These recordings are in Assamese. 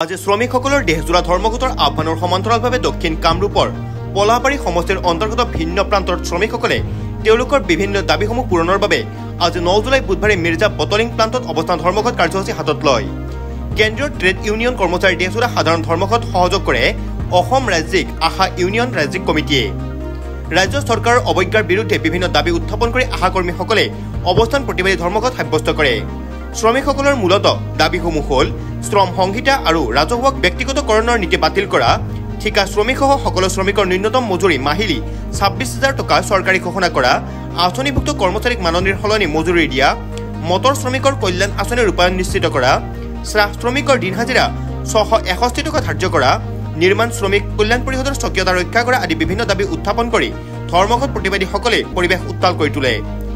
আজি শ্ৰমিকসকলৰ দেশজোৰা ধৰ্মঘটৰ আহ্বানৰ সমান্তৰালভাৱে দক্ষিণ কামৰূপৰ পলাপাৰী সমষ্টিৰ অন্তৰ্গত ভিন্ন প্ৰান্তৰ শ্ৰমিকসকলে তেওঁলোকৰ বিভিন্ন দাবীসমূহ পূৰণৰ বাবে আজি 9 জুলাই বুধবাৰে মিৰ্জা বটলিং প্লাণ্টত অৱস্থান ধৰ্মঘট কাৰ্যসূচী হাতত লয়। কেন্দ্ৰীয় ট্ৰেড ইউনিয়ন কৰ্মচাৰী দেশজোৰা সাধাৰণ ধৰ্মঘট সহযোগ কৰে অসম ৰাজ্যিক আশা ইউনিয়ন ৰাজ্যিক কমিটিয়ে। ৰাজ্য চৰকাৰৰ অৱজ্ঞাৰ বিৰুদ্ধে বিভিন্ন দাবী উত্থাপন কৰি আশা কৰ্মীসকলে অৱস্থান প্ৰতিবাদী ধৰ্মঘট সাব্যস্ত কৰে। শ্ৰমিকসকলৰ মূলত দাবীসমূহ হ'ল শ্ৰম সংহিতা আৰু ৰাজহুৱা ব্যক্তিগতকৰণৰ নীতি বাতিল কৰা, ঠিকা শ্ৰমিকসহ সকলো শ্ৰমিকৰ ন্যূনতম মজুৰি মাহিলী 26,000 টকা চৰকাৰী ঘোষণা কৰা, আঁচনিভুক্ত কৰ্মচাৰীক মাননিৰ সলনি মজুৰি দিয়া, মটৰ শ্ৰমিকৰ কল্যাণ আঁচনিৰ ৰূপায়ণ নিশ্চিত কৰা, চাহ শ্ৰমিকৰ দিন হাজিৰা 661 টকা ধাৰ্য কৰা, নিৰ্মাণ শ্ৰমিক কল্যাণ পৰিষদৰ স্বকীয়তা ৰক্ষা কৰা আদি বিভিন্ন দাবী উত্থাপন কৰি ধৰ্মঘট প্ৰতিবাদীসকলে পৰিৱেশ উত্তাল কৰি তোলে।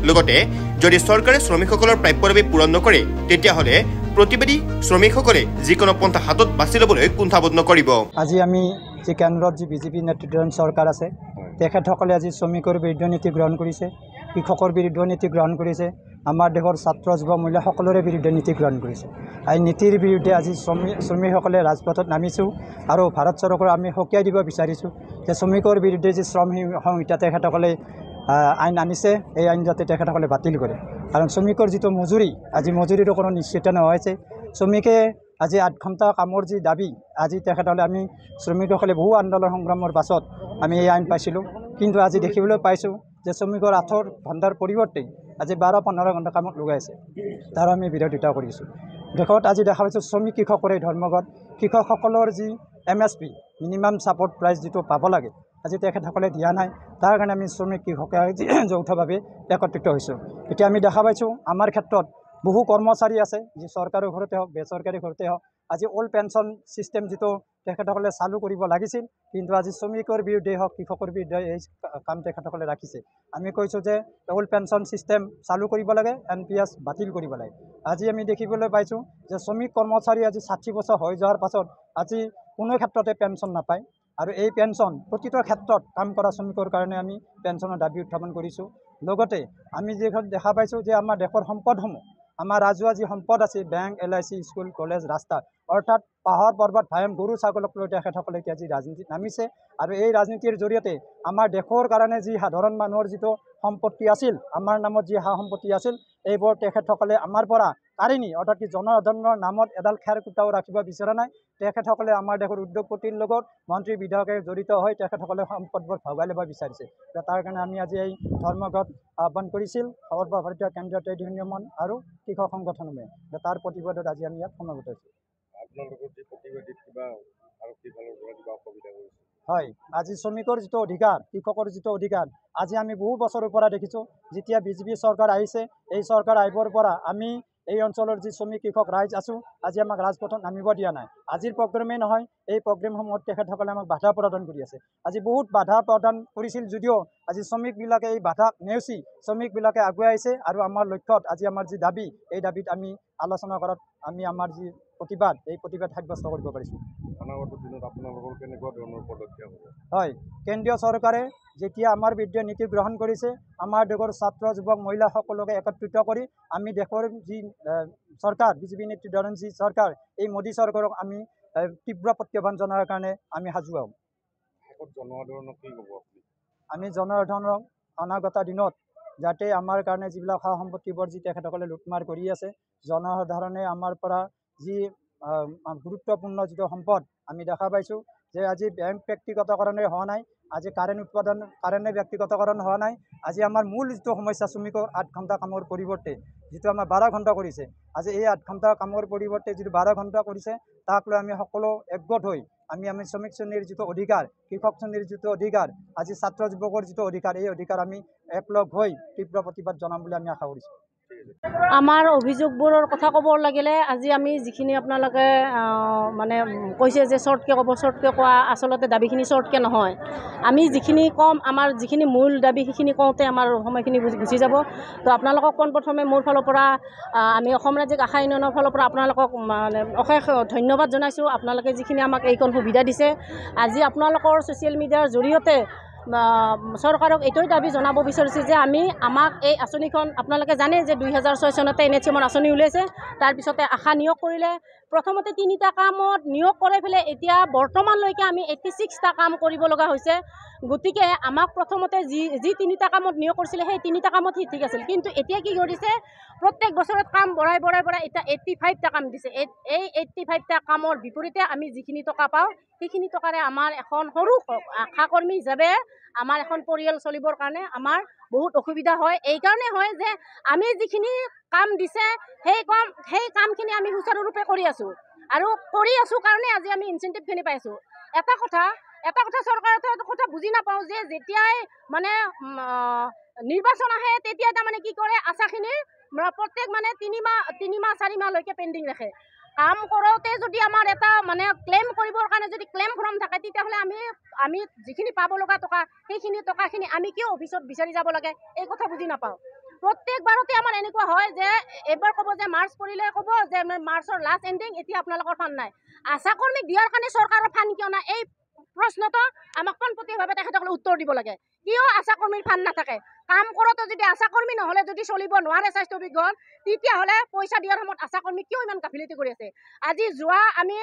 লগতে যদি চৰকাৰে শ্ৰমিকসকলৰ প্ৰাপ্য দাবী পূৰণ নকৰে তেতিয়াহ'লে প্ৰতিবাদী শ্ৰমিকসকলে যিকোনো পন্থা হাতত বাছি ল'বলৈ কুণ্ঠাবোধ নকৰিব। আজি আমি যে কেন্দ্ৰত যি বিজেপি নেতৃত্বাধীন চৰকাৰ আছে তেখেতসকলে আজি শ্ৰমিকৰ বিৰুদ্ধে নীতি গ্ৰহণ কৰিছে, কৃষকৰ বিৰুদ্ধে নীতি গ্ৰহণ কৰিছে, আমাৰ দেশৰ ছাত্ৰ যুৱ মহিলা সকলোৰে বিৰুদ্ধে নীতি গ্ৰহণ কৰিছে। এই নীতিৰ বিৰুদ্ধে আজি শ্ৰমিকসকলে ৰাজপথত নামিছোঁ আৰু ভাৰত চৰকাৰক আমি সকীয়াই দিব বিচাৰিছোঁ যে শ্ৰমিকৰ বিৰুদ্ধে যি শ্ৰম সংহিতা তেখেতসকলে আইন আনিছে এই আইন যাতে তেখেতসকলে বাতিল কৰে। কাৰণ শ্ৰমিকৰ যিটো মজুৰি আজি মজুৰিৰো কোনো নিশ্চিত নহৈছে। শ্ৰমিকে আজি 8 ঘণ্টা কামৰ যি দাবী আজি তেখেতসকলে আমি শ্ৰমিকসকলে বহু আন্দোলন সংগ্ৰামৰ পাছত আমি এই আইন পাইছিলোঁ, কিন্তু আজি দেখিবলৈ পাইছোঁ যে শ্ৰমিকৰ 8 ঘণ্টাৰ পৰিৱৰ্তে আজি 12-15 ঘণ্টা কামত লগাইছে। তাৰ আমি বিৰোধিতা কৰিছোঁ। দেশত আজি দেখা পাইছোঁ শ্ৰমিক কৃষকৰে ধৰ্মঘট, কৃষকসকলৰ যি MSP মিনিমাম ছাপৰ্ট প্ৰাইচ যিটো পাব লাগে আজি তেখেতসকলে দিয়া নাই। তাৰ কাৰণে আমি শ্ৰমিক কৃষকে আজি যৌথভাৱে একত্ৰিত হৈছোঁ। এতিয়া আমি দেখা পাইছোঁ আমাৰ ক্ষেত্ৰত বহু কৰ্মচাৰী আছে যি চৰকাৰী ঘৰতে হওক বেচৰকাৰী ঘৰতে হওক আজি অল্ড পেঞ্চন ছিষ্টেম যিটো তেখেতসকলে চালু কৰিব লাগিছিল, কিন্তু আজি শ্ৰমিকৰ বিৰুদ্ধে হওক কৃষকৰ বিৰুদ্ধে এই কাম তেখেতসকলে ৰাখিছে। আমি কৈছোঁ যে অল্ড পেঞ্চন ছিষ্টেম চালু কৰিব লাগে, NPS বাতিল কৰিব লাগে। আজি আমি দেখিবলৈ পাইছোঁ যে শ্ৰমিক কৰ্মচাৰী আজি 60 বছৰ হৈ যোৱাৰ পাছত আজি কোনো ক্ষেত্ৰতে পেঞ্চন নাপায় আৰু এই পেঞ্চন প্ৰতিটো ক্ষেত্ৰত কাম কৰা শ্ৰমিকৰ কাৰণে আমি পেঞ্চনৰ দাবী উত্থাপন কৰিছোঁ। লগতে আমি যিখন দেখা পাইছোঁ যে আমাৰ দেশৰ সম্পদসমূহ আমাৰ ৰাজহুৱা যি সম্পদ আছে বেংক, LIC, স্কুল, কলেজ, ৰাস্তা অৰ্থাৎ পাহাৰ পৰ্বত ভায়ম গৰু ছাগলক লৈ তেখেতসকলে এতিয়া আজি ৰাজনীতিত নামিছে আৰু এই ৰাজনীতিৰ জৰিয়তে আমাৰ দেশৰ কাৰণে যি সাধাৰণ মানুহৰ যিটো সম্পত্তি আছিল, আমাৰ নামত যি সা সম্পত্তি আছিল এইবোৰ তেখেতসকলে আমাৰ পৰা কাঢ়ি নি অৰ্থাৎ কি জনসাধাৰণৰ নামত এডাল খেৰ কুটাও ৰাখিব বিচৰা নাই। তেখেতসকলে আমাৰ দেশৰ উদ্যোগপতিৰ লগত মন্ত্ৰী বিধায়কে জড়িত হৈ তেখেতসকলে সম্পদবোৰ ভগাই ল'ব বিচাৰিছে। তাৰ কাৰণে আমি আজি এই ধৰ্মঘট আহ্বান কৰিছিল সৰ্বভাৰতীয় কেন্দ্ৰীয় ট্ৰেড ইউনিয়ন আৰু কৃষক সংগঠনসমূহে। তাৰ প্ৰতিবাদত আজি আমি ইয়াত সমবেত হৈছোঁ। হয়, আজি শ্ৰমিকৰ যিটো অধিকাৰ, কৃষকৰ যিটো অধিকাৰ আজি আমি বহু বছৰৰ পৰা দেখিছোঁ। যেতিয়া বিজেপি চৰকাৰ আহিছে এই চৰকাৰ আহিবৰ পৰা আমি এই অঞ্চলৰ যি শ্ৰমিক কৃষক ৰাইজ আছোঁ আজি আমাক ৰাজপথত নামিব দিয়া নাই। আজিৰ প্ৰগ্ৰেমেই নহয়, এই প্ৰগ্ৰেমসমূহত তেখেতসকলে আমাক বাধা প্ৰদান কৰি আছে। আজি বহুত বাধা প্ৰদান কৰিছিল যদিও আজি শ্ৰমিকবিলাকে এই বাধাক নেওচি শ্ৰমিকবিলাকে আগুৱাই আহিছে আৰু আমাৰ লক্ষ্যত আজি আমাৰ যি দাবী এই দাবীত আমি আলোচনা কৰাত আমি আমাৰ যি প্ৰতিবাদ এই প্ৰতিবাদ সাব্যস্ত কৰিব পাৰিছোঁ। হয়, কেন্দ্ৰীয় চৰকাৰে যেতিয়া আমাৰ বিৰুদ্ধে নীতি গ্ৰহণ কৰিছে আমাৰ দেশৰ ছাত্ৰ যুৱক মহিলা সকলোকে একত্ৰিত কৰি আমি দেশৰ যি চৰকাৰ বিজেপি নেতৃত্বাধীন যি চৰকাৰ এই মোদী চৰকাৰক আমি তীব্ৰ প্ৰত্যাহ্বান জনাৰ কাৰণে আমি সাজু হ'ম। আমি জনসাধাৰণক অনাগত দিনত যাতে আমাৰ কাৰণে যিবিলাক সা সম্পত্তিবোৰ যি তেখেতসকলে লুটমাৰ কৰি আছে, জনসাধাৰণে আমাৰ পৰা যি গুৰুত্বপূৰ্ণ যিটো সম্পদ আমি দেখা পাইছোঁ যে আজি বেংক ব্যক্তিগতকৰণে হোৱা নাই, আজি কাৰেণ্টে ব্যক্তিগতকৰণ হোৱা নাই। আজি আমাৰ মূল যিটো সমস্যা শ্ৰমিকৰ 8 ঘণ্টা কামৰ পৰিৱৰ্তে যিটো আমাৰ 12 ঘণ্টা কৰিছে, আজি এই 8 ঘণ্টা কামৰ পৰিৱৰ্তে যিটো 12 ঘণ্টা কৰিছে তাক লৈ আমি সকলো একগোট হৈ আমি শ্ৰমিক শ্ৰেণীৰ যিটো অধিকাৰ, কৃষক শ্ৰেণীৰ যিটো অধিকাৰ, আজি ছাত্ৰ যুৱকৰ যিটো অধিকাৰ এই অধিকাৰ আমি একলগ হৈ তীব্ৰ প্ৰতিবাদ জনাম বুলি আমি আশা কৰিছোঁ। আমাৰ অভিযোগবোৰৰ কথা ক'ব লাগিলে আজি আমি যিখিনি আপোনালোকে মানে কৈছে যে শ্বৰ্টকৈ ক'ব, শ্বৰ্টকৈ কোৱা আচলতে দাবীখিনি শ্বৰ্টকৈ নহয়। আমি যিখিনি ক'ম আমাৰ যিখিনি মূল দাবী সেইখিনি কওঁতে আমাৰ সময়খিনি গুচি যাব। তো আপোনালোকক পোনপ্ৰথমে মোৰ ফালৰ পৰা আমি অসম ৰাজ্যিক আশা ইউনিয়নৰ ফালৰ পৰা আপোনালোকক মানে অশেষ ধন্যবাদ জনাইছোঁ। আপোনালোকে যিখিনি আমাক এইকণ সুবিধা দিছে। আজি আপোনালোকৰ ছ'চিয়েল মিডিয়াৰ জৰিয়তে চৰকাৰক এইটোৱে দাবী জনাব বিচাৰিছোঁ যে আমাক এই আঁচনিখন আপোনালোকে জানে যে 2006 চনতে NHM-ৰ আঁচনি উলিয়াইছে। তাৰপিছতে আশা নিয়োগ কৰিলে, প্ৰথমতে 3টা কামত নিয়োগ কৰি পেলাই এতিয়া বৰ্তমানলৈকে আমি 86টা কাম কৰিব লগা হৈছে। গতিকে আমাক প্ৰথমতে যি 3টা কামত নিয়োগ কৰিছিলে সেই 3টা কামত ঠিক আছিল, কিন্তু এতিয়া কি কৰিছে প্ৰত্যেক বছৰত কাম বঢ়াই এতিয়া 85টা কাম দিছে। এই 85টা কামৰ বিপৰীতে আমি যিখিনি টকা পাওঁ সেইখিনি টকাৰে আমাৰ এখন সৰু আশাকৰ্মী হিচাপে আমাৰ এখন পৰিয়াল চলিবৰ কাৰণে আমাৰ বহুত অসুবিধা হয়। এইকাৰণে হয় যে আমি যিখিনি কাম দিছে সেই কামখিনি আমি সুচাৰুৰূপে কৰি আছোঁ, আৰু কৰি আছোঁ কাৰণে আজি আমি ইনচেণ্টিভখিনি পাইছোঁ। এটা কথা চৰকাৰে কথা বুজি নাপাওঁ যে যেতিয়াই মানে নিৰ্বাচন আহে তেতিয়া তাৰমানে কি কৰে, আশাখিনিৰ প্ৰত্যেক মানে 3 মাহ 4 মাহলৈকে পেণ্ডিং ৰাখে। কাম কৰোঁতে যদি আমাৰ এটা মানে ক্লেইম কৰিবৰ কাৰণে যদি ক্লেইম ফৰ্ম থাকে তেতিয়াহ'লে আমি যিখিনি পাব লগা টকা সেইখিনি টকাখিনি আমি কিয় অফিচত বিচাৰি যাব লাগে, এই কথা বুজি নাপাওঁ। প্ৰত্যেকবাৰতে আমাৰ এনেকুৱা হয় যে এইবাৰ ক'ব যে মাৰ্চ পৰিলে ক'ব যে মাৰ্চৰ লাষ্ট এণ্ডিং, এতিয়া আপোনালোকৰ ফাণ্ড নাই। আশাকৰ্মীক দিয়াৰ কাৰণে চৰকাৰৰ ফাণ্ড কিয় নাই, এই প্ৰশ্নটো আমাক পোনপটীয়াভাৱে তেখেতসকলে উত্তৰ দিব লাগে। কিয় আশাকৰ্মীৰ ফাণ্ড নাথাকে? কাম কৰোঁতে যদি আশাকৰ্মী নহ'লে যদি চলিব নোৱাৰে স্বাস্থ্য বিজ্ঞান, তেতিয়াহ'লে পইচা দিয়াৰ সময়ত আশাকৰ্মী কিয় ইমান গাফিলতি কৰি আছে? আজি যোৱা আমি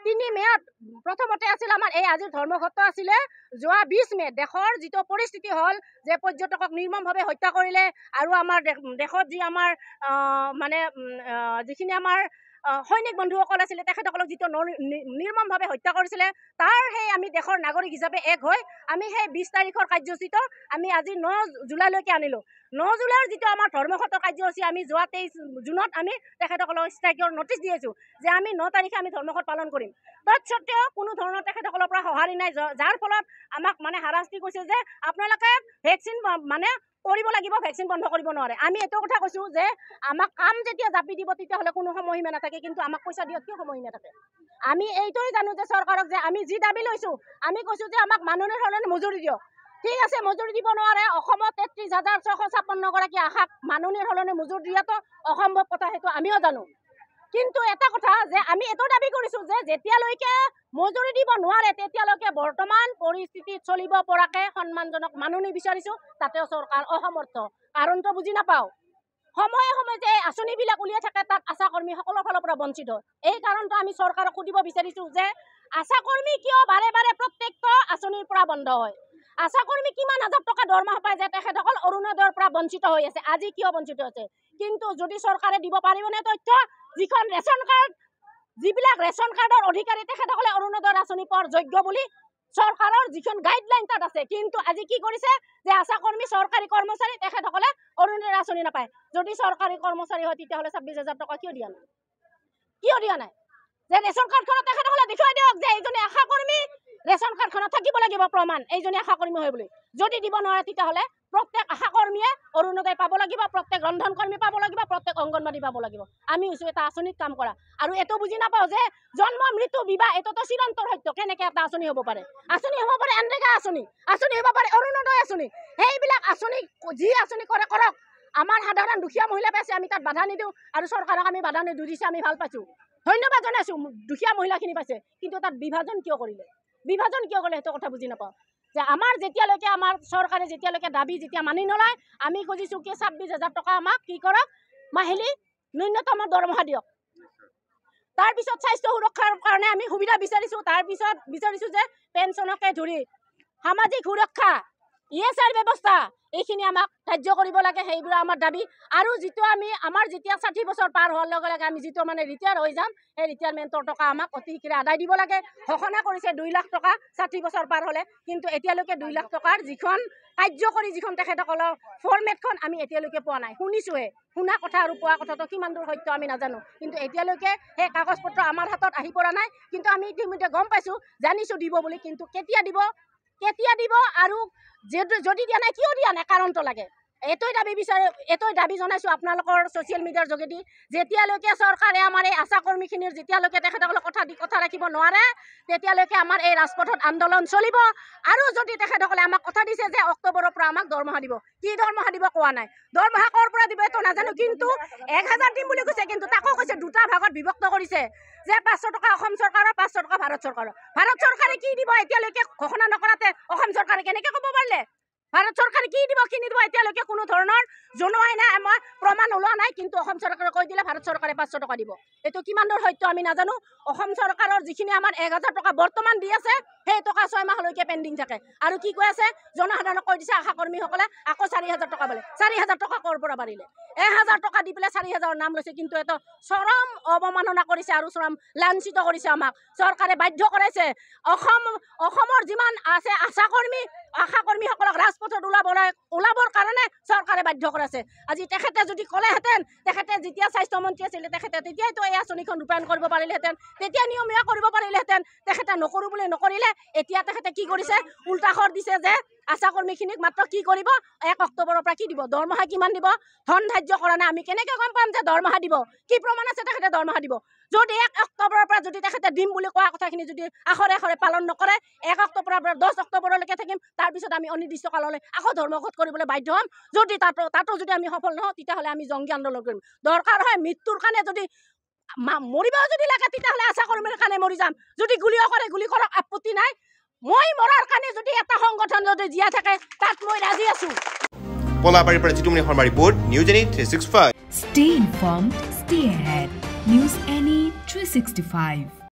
3 মে'ত প্ৰথমতে আছিল আমাৰ এই আজিৰ ধৰ্মঘট আছিলে। যোৱা 20 মে' দেশৰ যিটো পৰিস্থিতি হ'ল যে পৰ্যটকক নিৰ্মমভাৱে হত্যা কৰিলে, আৰু আমাৰ দেশত যি আমাৰ মানে যিখিনি আমাৰ সৈনিক বন্ধুসকল আছিলে তেখেতসকলক যিটো নিৰ্মমভাৱে হত্যা কৰিছিলে, তাৰ সেই আমি দেশৰ নাগৰিক হিচাপে এক হৈ আমি সেই 20 তাৰিখৰ কাৰ্যসূচীটো আমি আজি 9 জুলাইলৈকে আনিলোঁ। 9 জুলাইৰ যিটো আমাৰ ধৰ্মঘটৰ কাৰ্যসূচী আমি যোৱা 23 জুনত আমি তেখেতসকলক ষ্ট্ৰাইকৰ নটিচ দি আছোঁ যে আমি 9 তাৰিখে আমি ধৰ্মঘট পালন কৰিম। তৎসত্ত্বেও কোনো ধৰণৰ তেখেতসকলৰ পৰা সঁহাৰি নাই, যাৰ ফলত আমাক মানে হাৰাশাস্তি কৈছে যে আপোনালোকে ভেকচিন মানে কৰিব লাগিব, ভেকচিন বন্ধ কৰিব নোৱাৰে। আমি এইটো কথা কৈছোঁ যে আমাক কাম যেতিয়া জাপি দিব তেতিয়াহ'লে কোনো সময়সীমা নাথাকে, কিন্তু আমাক পইচা দিয়ক কিয় সময়সীমা থাকে? আমি এইটোৱে জানো যে চৰকাৰক যে আমি যি দাবী লৈছোঁ, আমি কৈছোঁ যে আমাক মাননি সলনি মজুৰি দিয়ক। ঠিক আছে, মজুৰি দিব নোৱাৰে। অসমত 33,656 গৰাকী আশাক মাননিৰ সলনি মজুৰি দিয়াটো অসম্ভৱ কথা, সেইটো আমিও জানো। কিন্তু এটা কথা যে আমি এইটো দাবী কৰিছোঁ যে যেতিয়ালৈকে মজুৰি দিব নোৱাৰে তেতিয়ালৈকে বৰ্তমান পৰিস্থিতিত চলিব পৰাকৈ সন্মানজনক মাননি বিচাৰিছোঁ, তাতেও চৰকাৰ অসমৰ্থ। কাৰণটো বুজি নাপাওঁ। সময়ে সময়ে যে আঁচনিবিলাক উলিয়াই থাকে তাত আশাকৰ্মীসকলৰ ফালৰ পৰা বঞ্চিত। এই কাৰণটো আমি চৰকাৰক সুধিব বিচাৰিছোঁ যে আশাকৰ্মী কিয় বাৰে বাৰে প্ৰত্যেকটো আঁচনিৰ পৰা বন্ধ হয়? আশাকৰ্মী কিমান হাজাৰ টকা দৰমহা পায় যে তেখেতসকল অৰুণোদয়ৰ পৰা বঞ্চিত হৈ আছে, আজি কিয় বঞ্চিত হৈছে? কিন্তু যদি চৰকাৰে দিব পাৰিবনে তথ্য, যিখন ৰেচন কাৰ্ড, যিবিলাক ৰেচন কাৰ্ডৰ অধিকাৰী তেখেতসকলে অৰুণোদয়ৰ আঁচনি পোৱাৰ যোগ্য বুলি চৰকাৰৰ যিখন গাইডলাইন তাত আছে, কিন্তু আজি কি কৰিছে যে আশাকৰ্মী চৰকাৰী কৰ্মচাৰী তেখেতসকলে অৰুণোদয়ৰ আঁচনি নাপায়। যদি চৰকাৰী কৰ্মচাৰী হয় তেতিয়াহ'লে 26,000 টকা কিয় দিয়া নাই? কিয় দিয়া নাই? যে ৰেচন কাৰ্ডখনত তেখেতসকলে দেখুৱাই দিয়ক যে এইজনী আশাকৰ্মী, ৰেচন কাৰ্ডখনত থাকিব লাগিব প্ৰমাণ এইজনী আশাকৰ্মী হয় বুলি। যদি দিব নোৱাৰে তেতিয়াহ'লে প্ৰত্যেক আশাকৰ্মীয়ে অৰুণোদয় পাব লাগিব, প্ৰত্যেক ৰন্ধন কৰ্মী পাব লাগিব, প্ৰত্যেক অংগনবাদী পাব লাগিব। আমি হৈছোঁ এটা আঁচনিত কাম কৰা, আৰু এইটো বুজি নাপাওঁ যে জন্ম মৃত্যু বিবাহ এইটোতো চিৰন্তৰ সত্য। কেনেকৈ এটা আঁচনি হ'ব পাৰে? আঁচনি হ'ব পাৰে এনৰেগা আঁচনি, আঁচনি হ'ব পাৰে অৰুণোদয় আঁচনি। সেইবিলাক আঁচনি যি আঁচনি কৰে কৰক। আমাৰ সাধাৰণ দুখীয়া মহিলা পাইছে, আমি তাত বাধা নিদিওঁ, আৰু চৰকাৰক আমি বাধা নিদিওঁ, দিছে আমি ভাল পাইছোঁ, ধন্যবাদ জনাইছোঁ। দুখীয়া মহিলাখিনি পাইছে, কিন্তু তাত বিভাজন কিয় কৰিলে? বিভাজন কিয় কৰিলে সেইটো কথা বুজি নাপাওঁ। যে আমাৰ যেতিয়ালৈকে আমাৰ চৰকাৰে যেতিয়ালৈকে দাবী যেতিয়া মানি নলয়, আমি খুজিছোঁ কি 26,000 টকা আমাক কি কৰক, মাহিলী ন্যূনতম দৰমহা দিয়ক। তাৰপিছত স্বাস্থ্য সুৰক্ষাৰ কাৰণে আমি সুবিধা বিচাৰিছোঁ। তাৰপিছত বিচাৰিছোঁ যে পেঞ্চনকে ধৰি সামাজিক সুৰক্ষা, ESR ব্যৱস্থা, এইখিনি আমাক ধাৰ্য কৰিব লাগে, সেইবোৰ আমাৰ দাবী। আৰু যিটো আমাৰ যেতিয়া 60 বছৰ পাৰ হোৱাৰ লগে লগে আমি যিটো মানে ৰিটায়াৰ হৈ যাম, সেই ৰিটায়াৰমেণ্টৰ টকা আমাক অতি শীঘ্ৰে আদায় দিব লাগে। ঘোষণা কৰিছে 2 লাখ টকা 60 বছৰ পাৰ হ'লে, কিন্তু এতিয়ালৈকে 2 লাখ টকাৰ যিখন কাৰ্যকৰী যিখন তেখেতসকলৰ ফৰ্মেটখন আমি এতিয়ালৈকে পোৱা নাই। শুনিছোঁহে, শুনা কথা আৰু পোৱা কথাটো কিমান দূৰ সত্য আমি নাজানো, কিন্তু এতিয়ালৈকে সেই কাগজ পত্ৰ আমাৰ হাতত আহি পৰা নাই। কিন্তু আমি ইতিমধ্যে গম পাইছোঁ, জানিছোঁ দিব বুলি, কিন্তু কেতিয়া দিব আৰু যদি দিয়া নাই কিয় দিয়া নাই কাৰণটো লাগে। এইটোই দাবী জনাইছোঁ আপোনালোকৰ ছ'চিয়েল মিডিয়াৰ যোগেদি যেতিয়ালৈকে চৰকাৰে আমাৰ এই আশা কৰ্মীখিনিৰ যেতিয়ালৈকে তেখেতসকলক কথা ৰাখিব নোৱাৰে তেতিয়ালৈকে আমাৰ এই ৰাজপথত আন্দোলন চলিব আৰু যদি তেখেতসকলে আমাক কথা দিছে যে অক্টোবৰৰ পৰা আমাক দৰমহা দিব কি দৰমহা দিব কোৱা নাই দৰমহা ক'ৰ পৰা দিব এইটো নাজানো কিন্তু 1000 দিম বুলি কৈছে কিন্তু তাকো কৈছে দুটা ভাগত বিভক্ত কৰিছে যে 500 টকা অসম চৰকাৰৰ 500 টকা ভাৰত চৰকাৰে কি দিব এতিয়ালৈকে ঘোষণা নকৰাতে অসম চৰকাৰে কেনেকৈ ক'ব পাৰিলে ভাৰত চৰকাৰে কি দিব নিদিব এতিয়ালৈকে কোনো ধৰণৰ জনোৱাই নাই আমাৰ প্ৰমাণ ওলোৱা নাই কিন্তু অসম চৰকাৰে কৈ দিলে ভাৰত চৰকাৰে 500 টকা দিব এইটো কিমান দূৰ সত্য আমি নাজানো অসম চৰকাৰৰ যিখিনি আমাৰ 1000 টকা বৰ্তমান দি আছে সেই টকা 6 মাহলৈকে পেণ্ডিং থাকে আৰু কি কৈ আছে জনসাধাৰণক কৈ দিছে আশা কৰ্মীসকলে আকৌ 4000 টকা বোলে 4000 টকা ক'ৰ পৰা পাৰিলে 1000 টকা দি পেলাই 4000 নাম লৈছে কিন্তু এটা চৰম অৱমাননা কৰিছে আৰু চৰম লাঞ্ছিত কৰিছে আমাক চৰকাৰে বাধ্য কৰাইছে অসমৰ যিমান আছে আশা কৰ্মীসকলক ৰাজপথত ওলাবৰ কাৰণে চৰকাৰে বাধ্য কৰাইছে আজি তেখেতে যদি ক'লেহেঁতেন তেখেতে যেতিয়া স্বাস্থ্যমন্ত্ৰী আছিলে তেখেতে তেতিয়াইতো এই আঁচনিখন ৰূপায়ণ কৰিব পাৰিলেহেঁতেন তেতিয়া নিয়মীয়া কৰিব পাৰিলেহেঁতেন তেখেতে নকৰোঁ বুলি নকৰিলে এতিয়া তেখেতে কি কৰিছে উল্টাখৰ দিছে যে আশা কৰ্মীখিনিক মাত্ৰ কি কৰিব 1 অক্টোবৰৰ পৰা কি দিব দৰমহা কিমান দিব ধন ধাৰ্য কৰা নাই আমি কেনেকৈ গম পাম যে দৰমহা দিব কি প্ৰমাণ আছে তেখেতে দৰমহা দিব যদি 1 অক্টোবৰৰ পৰা যদি তেখেতে দিম বুলি কোৱা কথাখিনি যদি আখৰে পালন নকৰে 1 অক্টোবৰৰ পৰা 10 অক্টোবৰলৈকে থাকিম তাৰপিছত আমি অনিৰ্দিষ্ট কাললৈ আকৌ ধৰ্মঘট কৰিবলৈ বাধ্য হ'ম যদি তাতো যদি আমি সফল নহওঁ তেতিয়াহ'লে আমি জংগী আন্দোলন কৰিম দৰকাৰ হয় মৃত্যুৰ কাৰণে যদি মৰিব যদি লাগে তেতিয়াহ'লে আশা কৰ্মীৰ কাৰণে মৰি যাম যদি গুলি কৰক আপত্তি নাই মই মৰাৰ কাৰণে যদি এটা সংগঠন যদি জীয়াই থাকে তাত মই ৰাজি আছো পলাবাৰীৰ পৰা জিতুমণি শৰ্মা ৰিপৰ্ট নিউজ এনি 365 Stay informed, stay ahead. News Any 365.